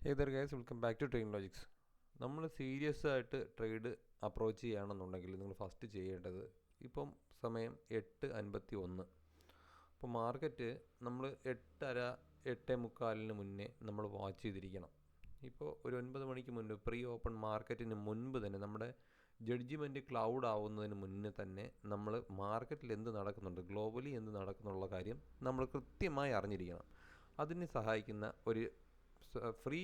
Hey there guys, welcome back to Train Logics. നമ്മൾ serious ആയിട്ട് trade approach ചെയ്യുകയാണെന്നുണ്ടെങ്കിൽ നിങ്ങൾ ഫസ്റ്റ് ചെയ്യേണ്ടത് ഇപ്പം സമയം 8:51. അപ്പോൾ മാർക്കറ്റ് നമ്മൾ 8:30 8:45 മുന്നേ നമ്മൾ വാച്ച് ചെയ്തിരിക്കണം. ഇപ്പോൾ ഒരു 9 മണിക്ക് മുൻപ് പ്രീ ഓപ്പൺ മാർക്കറ്റിന് മുൻപ് തന്നെ നമ്മുടെ ജഡ്ജിമെൻറ്റ് ക്ലൗഡ് ആവുന്നതിന് മുന്നേ തന്നെ നമ്മൾ മാർക്കറ്റിൽ എന്ത് നടക്കുന്നുണ്ട്, ഗ്ലോബലി എന്ത് നടക്കുന്നുള്ള കാര്യം നമ്മൾ കൃത്യമായി അറിഞ്ഞിരിക്കണം. അതിന് സഹായിക്കുന്ന ഒരു ഫ്രീ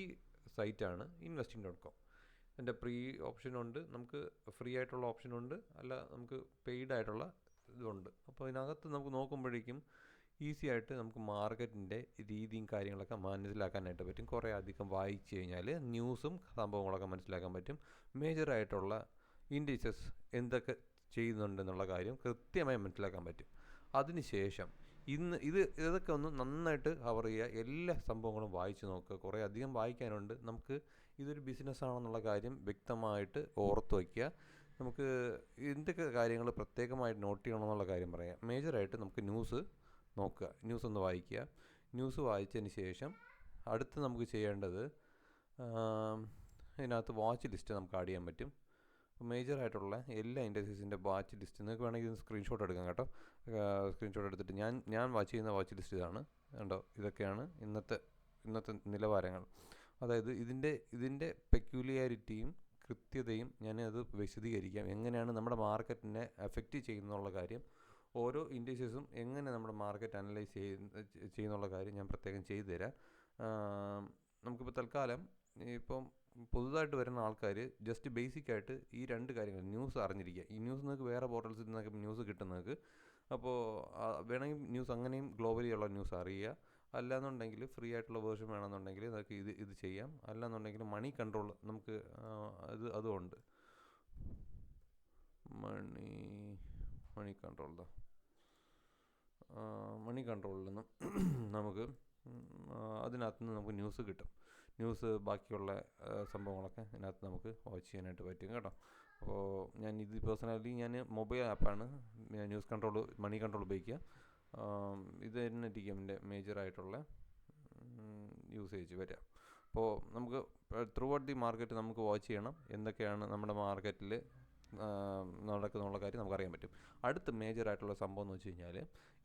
സൈറ്റാണ് investing.com. എൻ്റെ പ്രീ ഓപ്ഷനുണ്ട്, നമുക്ക് ഫ്രീ ആയിട്ടുള്ള ഓപ്ഷനുണ്ട്, അല്ല നമുക്ക് പെയ്ഡ് ആയിട്ടുള്ള ഇതുണ്ട്. അപ്പോൾ അതിനകത്ത് നമുക്ക് നോക്കുമ്പോഴേക്കും ഈസി ആയിട്ട് നമുക്ക് മാർക്കറ്റിൻ്റെ രീതിയും കാര്യങ്ങളൊക്കെ മനസ്സിലാക്കാനായിട്ട് പറ്റും. കുറേ അധികം വായിച്ചു കഴിഞ്ഞാൽ ന്യൂസും സംഭവങ്ങളൊക്കെ മനസ്സിലാക്കാൻ പറ്റും. മേജറായിട്ടുള്ള ഇൻഡിസസ് എന്തൊക്കെ ചെയ്യുന്നുണ്ടെന്നുള്ള കാര്യം കൃത്യമായി മനസ്സിലാക്കാൻ പറ്റും. അതിനുശേഷം ഇതൊക്കെ ഒന്ന് നന്നായിട്ട് കവർ ചെയ്യുക. എല്ലാ സംഭവങ്ങളും വായിച്ച് നോക്കുക. കുറേ അധികം വായിക്കാനുണ്ട്. നമുക്ക് ഇതൊരു ബിസിനസ്സാണെന്നുള്ള കാര്യം വ്യക്തമായിട്ട് ഓർത്ത് വയ്ക്കുക. നമുക്ക് എന്തൊക്കെ കാര്യങ്ങൾ പ്രത്യേകമായിട്ട് നോട്ട് ചെയ്യണമെന്നുള്ള കാര്യം പറയാം. മേജറായിട്ട് നമുക്ക് ന്യൂസ് നോക്കുക, ന്യൂസ് ഒന്ന് വായിക്കുക. ന്യൂസ് വായിച്ചതിന് ശേഷം അടുത്ത് നമുക്ക് ചെയ്യേണ്ടത് ഇതിനകത്ത് വാച്ച് ലിസ്റ്റ് നമുക്ക് ആഡ് ചെയ്യാൻ പറ്റും. മേജറായിട്ടുള്ള എല്ലാ ഇൻഡസ്ട്രീസിൻ്റെ വാച്ച് ലിസ്റ്റ് നിങ്ങൾക്ക് വേണമെങ്കിൽ ഇത് സ്ക്രീൻഷോട്ട് എടുക്കാം കേട്ടോ. സ്ക്രീൻഷോട്ട് എടുത്തിട്ട് ഞാൻ വാച്ച് ചെയ്യുന്ന വാച്ച് ലിസ്റ്റ് ഇതാണ് കണ്ടോ. ഇതൊക്കെയാണ് ഇന്നത്തെ നിലവാരങ്ങൾ. അതായത് ഇതിൻ്റെ പെക്യുലിയാരിറ്റിയും കൃത്യതയും ഞാനത് വിശദീകരിക്കാം. എങ്ങനെയാണ് നമ്മുടെ മാർക്കറ്റിനെ എഫക്റ്റ് ചെയ്യുന്നുള്ള കാര്യം, ഓരോ ഇൻഡസ്ട്രീസും എങ്ങനെ നമ്മുടെ മാർക്കറ്റ് അനലൈസ് ചെയ്യുന്നുള്ള കാര്യം ഞാൻ പ്രത്യേകം ചെയ്തു തരാം. നമുക്കിപ്പോൾ തൽക്കാലം ഇപ്പം പുതുതായിട്ട് വരുന്ന ആൾക്കാർ ജസ്റ്റ് ബേസിക്കായിട്ട് ഈ രണ്ട് കാര്യങ്ങൾ ന്യൂസ് അറിഞ്ഞിരിക്കുക. ഈ ന്യൂസ് നിങ്ങൾക്ക് വേറെ പോർട്ടൽസിൽ നിന്നൊക്കെ ന്യൂസ് കിട്ടും നിങ്ങൾക്ക്. അപ്പോൾ വേണമെങ്കിൽ ന്യൂസ് അങ്ങനെയും ഗ്ലോബലി ഉള്ള ന്യൂസ് അറിയുക. അല്ലാന്നുണ്ടെങ്കിൽ ഫ്രീ ആയിട്ടുള്ള വേർഷൻ വേണമെന്നുണ്ടെങ്കിൽ നമുക്ക് ഇത് ചെയ്യാം. അല്ലാന്നുണ്ടെങ്കിൽ മണി കൺട്രോൾ നമുക്ക് അതുമുണ്ട്. മണി കൺട്രോളിൽ നിന്നും നമുക്ക് അതിനകത്ത് നിന്ന് നമുക്ക് ന്യൂസ് കിട്ടും. ന്യൂസ് ബാക്കിയുള്ള സംഭവങ്ങളൊക്കെ ഇതിനകത്ത് നമുക്ക് വാച്ച് ചെയ്യാനായിട്ട് പറ്റും കേട്ടോ. അപ്പോൾ പേഴ്സണലി ഞാൻ മൊബൈൽ ആപ്പാണ് ന്യൂസ് കൺട്രോൾ മണി കൺട്രോൾ ഉപയോഗിക്കുക. ഇത് തന്നെ ഇരിക്കും എൻ്റെ മേജറായിട്ടുള്ള യൂസേജ് വരിക. അപ്പോൾ നമുക്ക് ത്രൂ ഔട്ട് ദി മാർക്കറ്റ് നമുക്ക് വാച്ച് ചെയ്യണം എന്തൊക്കെയാണ് നമ്മുടെ മാർക്കറ്റിൽ നടക്കുന്നുള്ള കാര്യം നമുക്കറിയാൻ പറ്റും. അടുത്ത മേജറായിട്ടുള്ള സംഭവം എന്ന് വെച്ച് കഴിഞ്ഞാൽ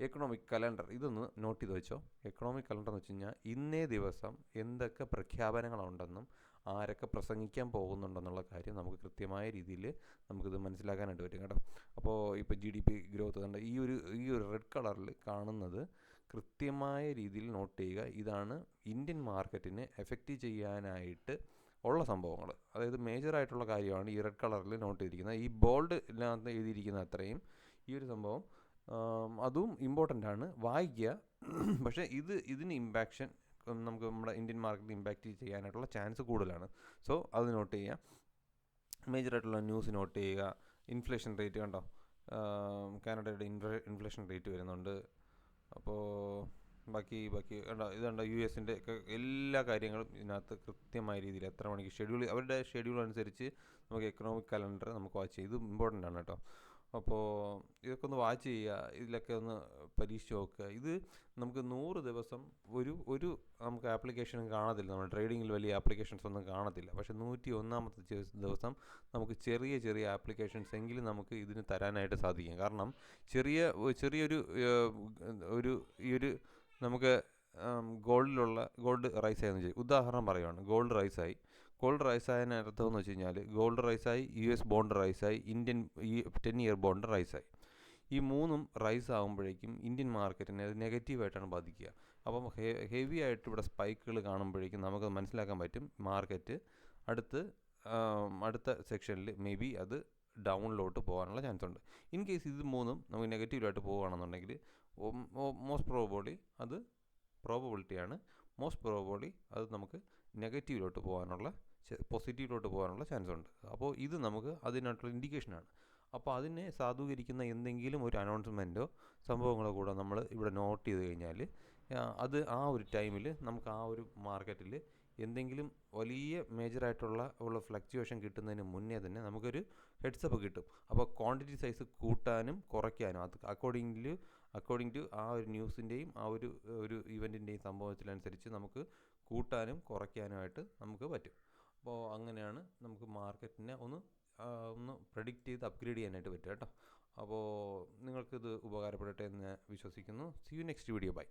എക്കണോമിക് കലണ്ടർ. ഇതൊന്ന് നോട്ട് ചെയ്ത് വെച്ചോ. എക്കണോമിക് കലണ്ടർ എന്ന് വെച്ച് കഴിഞ്ഞാൽ ഇന്നേ ദിവസം എന്തൊക്കെ പ്രഖ്യാപനങ്ങളുണ്ടെന്നും ആരൊക്കെ പ്രസംഗിക്കാൻ പോകുന്നുണ്ടെന്നുള്ള കാര്യം നമുക്ക് കൃത്യമായ രീതിയിൽ നമുക്കിത് മനസ്സിലാക്കാനായിട്ട് പറ്റും കേട്ടോ. അപ്പോൾ ഇപ്പോൾ GDP ഗ്രോത്ത് കണ്ട ഈ ഒരു റെഡ് കളറിൽ കാണുന്നത് കൃത്യമായ രീതിയിൽ നോട്ട് ചെയ്യുക. ഇതാണ് ഇന്ത്യൻ മാർക്കറ്റിനെ എഫക്റ്റ് ചെയ്യാനായിട്ട് ഉള്ള സംഭവങ്ങൾ. അതായത് മേജറായിട്ടുള്ള കാര്യമാണ് ഈ റെഡ് കളറിൽ നോട്ട് ചെയ്തിരിക്കുന്നത്. ഈ ബോൾഡിനകത്ത് എഴുതിയിരിക്കുന്ന അത്രയും ഈ ഒരു സംഭവം അതും ഇമ്പോർട്ടൻ്റ് ആണ്, വായിക്കുക. പക്ഷേ ഇതിന് ഇമ്പാക്ഷൻ നമുക്ക് നമ്മുടെ ഇന്ത്യൻ മാർക്കറ്റിൽ ഇമ്പാക്റ്റ് ചെയ്യാനായിട്ടുള്ള ചാൻസ് കൂടുതലാണ്. സോ അത് നോട്ട് ചെയ്യുക. മേജറായിട്ടുള്ള ന്യൂസ് നോട്ട് ചെയ്യുക. ഇൻഫ്ലേഷൻ റേറ്റ് കണ്ടോ, കാനഡയുടെ ഇൻഫ്ലേഷൻ റേറ്റ് വരുന്നുണ്ട്. അപ്പോൾ ബാക്കി ഇതുണ്ട് US-ൻ്റെ ഒക്കെ എല്ലാ കാര്യങ്ങളും ഇതിനകത്ത് കൃത്യമായ രീതിയിൽ എത്ര മണിക്ക് അവരുടെ ഷെഡ്യൂൾ അനുസരിച്ച് നമുക്ക് എക്കണോമിക് കലണ്ടർ നമുക്ക് വാച്ച് ചെയ്യും. ഇത് ഇമ്പോർട്ടൻ്റ് ആണ് കേട്ടോ. അപ്പോൾ ഇതൊക്കെ ഒന്ന് വാച്ച് ചെയ്യുക, ഇതിലൊക്കെ ഒന്ന് പരീക്ഷിച്ച് നോക്കുക. ഇത് നമുക്ക് 100 ദിവസം ഒരു നമുക്ക് ആപ്ലിക്കേഷനും കാണത്തില്ല. നമ്മൾ ട്രേഡിങ്ങിൽ വലിയ ആപ്ലിക്കേഷൻസ് ഒന്നും കാണത്തില്ല. പക്ഷേ 101ാമത്തെ ദിവസം നമുക്ക് ചെറിയ ആപ്ലിക്കേഷൻസ് എങ്കിലും നമുക്ക് ഇതിന് തരാനായിട്ട് സാധിക്കും. കാരണം ചെറിയൊരു നമുക്ക് ഗോൾഡ് റൈസ് ആയെന്ന് വെച്ചാൽ ഉദാഹരണം പറയുവാണ്. ഗോൾഡ് റൈസ് ആയതിന് അർത്ഥം എന്ന് വെച്ച് കഴിഞ്ഞാൽ ഗോൾഡ് റൈസായി, US ബോണ്ട് റൈസായി, ഇന്ത്യൻ 10 ഇയർ ബോണ്ട് റൈസായി. ഈ മൂന്നും റൈസ് ആകുമ്പോഴേക്കും ഇന്ത്യൻ മാർക്കറ്റിനെ അത് നെഗറ്റീവായിട്ടാണ് ബാധിക്കുക. അപ്പം ഹെവി ആയിട്ട് ഇവിടെ സ്പൈക്കുകൾ കാണുമ്പോഴേക്കും നമുക്ക് മനസ്സിലാക്കാൻ പറ്റും മാർക്കറ്റ് അടുത്ത സെക്ഷനിൽ മേ ബി അത് ഡൗണിലോട്ട് പോകാനുള്ള ചാൻസ് ഉണ്ട്. ഇൻ കേസ് ഇത് മൂന്നും നമുക്ക് നെഗറ്റീവായിട്ട് പോവുകയാണെന്നുണ്ടെങ്കിൽ മോസ്റ്റ് പ്രോബബിലിറ്റി അത് നമുക്ക് നെഗറ്റീവിലോട്ട് പോകാനുള്ള പോസിറ്റീവിലോട്ട് പോകാനുള്ള ചാൻസ് ഉണ്ട്. അപ്പോൾ ഇത് നമുക്ക് അതിനായിട്ടുള്ള ഇൻഡിക്കേഷനാണ്. അപ്പോൾ അതിനെ സാധൂകരിക്കുന്ന എന്തെങ്കിലും ഒരു അനൗൺസ്മെൻറ്റോ സംഭവങ്ങളോ കൂടെ നമ്മൾ ഇവിടെ നോട്ട് ചെയ്ത് കഴിഞ്ഞാൽ അത് ആ ഒരു ടൈമിൽ നമുക്ക് ആ ഒരു മാർക്കറ്റിൽ എന്തെങ്കിലും വലിയ മേജറായിട്ടുള്ള ഫ്ലക്ച്വേഷൻ കിട്ടുന്നതിന് മുന്നേ തന്നെ നമുക്കൊരു ഹെഡ്സപ്പ് കിട്ടും. അപ്പോൾ ക്വാണ്ടിറ്റി സൈസ് കൂട്ടാനും കുറയ്ക്കാനും അത് അക്കോർഡിംഗ് ടു ആ ഒരു ന്യൂസിൻ്റെയും ആ ഒരു ഇവൻറ്റിൻ്റെയും സംഭവത്തിനനുസരിച്ച് നമുക്ക് കൂട്ടാനും കുറയ്ക്കാനുമായിട്ട് നമുക്ക് പറ്റും. അപ്പോൾ അങ്ങനെയാണ് നമുക്ക് മാർക്കറ്റിനെ ഒന്ന് പ്രെഡിക്റ്റ് ചെയ്ത് അപ്ഗ്രേഡ് ചെയ്യാനായിട്ട് പറ്റുക കേട്ടോ. അപ്പോൾ നിങ്ങൾക്കിത് ഉപകാരപ്പെടട്ടെ എന്ന് വിശ്വസിക്കുന്നു. See you next video. By.